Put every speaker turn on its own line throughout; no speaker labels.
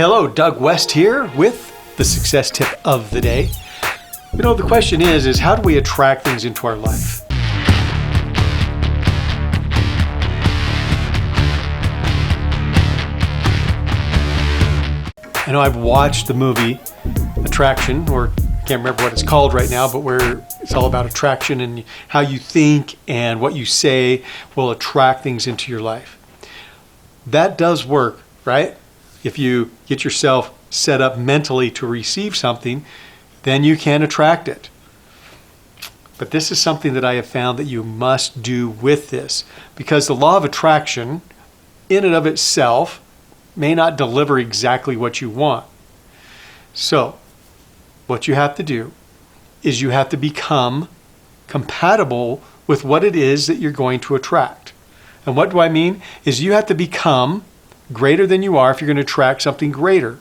Hello, Doug West here with the success tip of the day. The question is how do we attract things into our life? I know I've watched the movie Attraction, or I can't remember what it's called right now, but where it's all about attraction and how you think and what you say will attract things into your life. That does work, right? If you get yourself set up mentally to receive something, then you can attract it. But this is something that I have found that you must do with this, because the law of attraction in and of itself may not deliver exactly what you want. So what you have to do is you have to become compatible with what it is that you're going to attract. And what do I mean? Is you have to become greater than you are if you're going to attract something greater.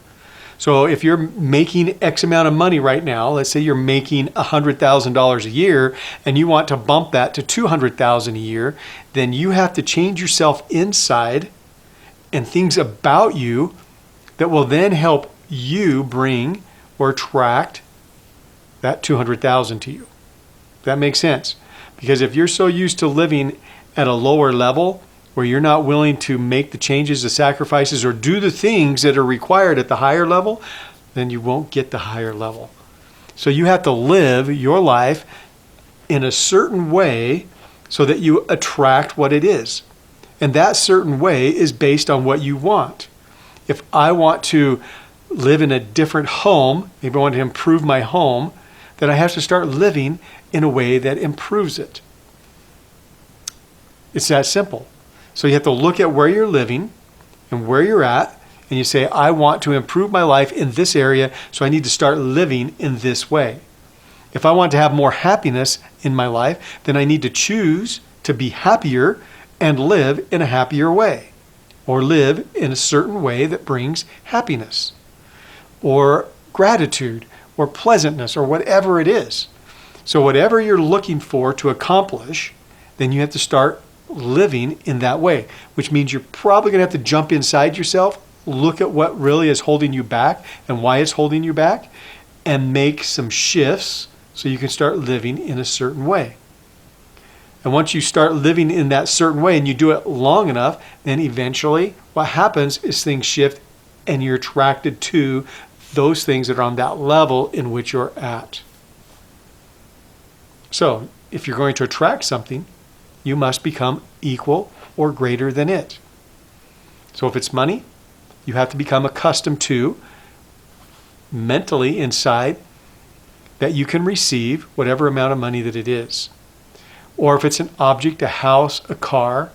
So if you're making X amount of money right now, let's say you're making $100,000 a year and you want to bump that to $200,000 a year, then you have to change yourself inside and things about you that will then help you bring or attract that $200,000 to you. That makes sense. Because if you're so used to living at a lower level, where you're not willing to make the changes, the sacrifices, or do the things that are required at the higher level, then you won't get the higher level. So you have to live your life in a certain way so that you attract what it is. And that certain way is based on what you want. If I want to live in a different home, maybe I want to improve my home, then I have to start living in a way that improves it. It's that simple. So you have to look at where you're living and where you're at, and you say, I want to improve my life in this area, so I need to start living in this way. If I want to have more happiness in my life, then I need to choose to be happier and live in a happier way, or live in a certain way that brings happiness, or gratitude, or pleasantness, or whatever it is. So whatever you're looking for to accomplish, then you have to start living in that way, which means you're probably going to have to jump inside yourself, look at what really is holding you back and why it's holding you back, and make some shifts so you can start living in a certain way. And once you start living in that certain way and you do it long enough, then eventually what happens is things shift and you're attracted to those things that are on that level in which you're at. So if you're going to attract something, you must become equal or greater than it. So if it's money, you have to become accustomed to mentally inside that you can receive whatever amount of money that it is. Or if it's an object, a house, a car,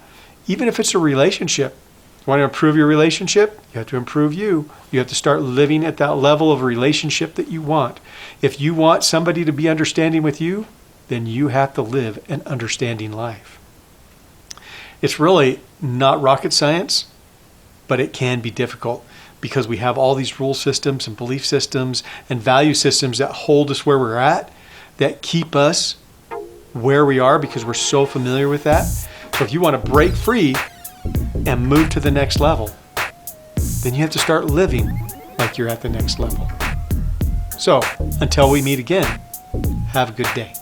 even if it's a relationship. You want to improve your relationship? You have to improve you. You have to start living at that level of relationship that you want. If you want somebody to be understanding with you, then you have to live an understanding life. It's really not rocket science, but it can be difficult because we have all these rule systems and belief systems and value systems that hold us where we're at, that keep us where we are because we're so familiar with that. So if you want to break free and move to the next level, then you have to start living like you're at the next level. So until we meet again, have a good day.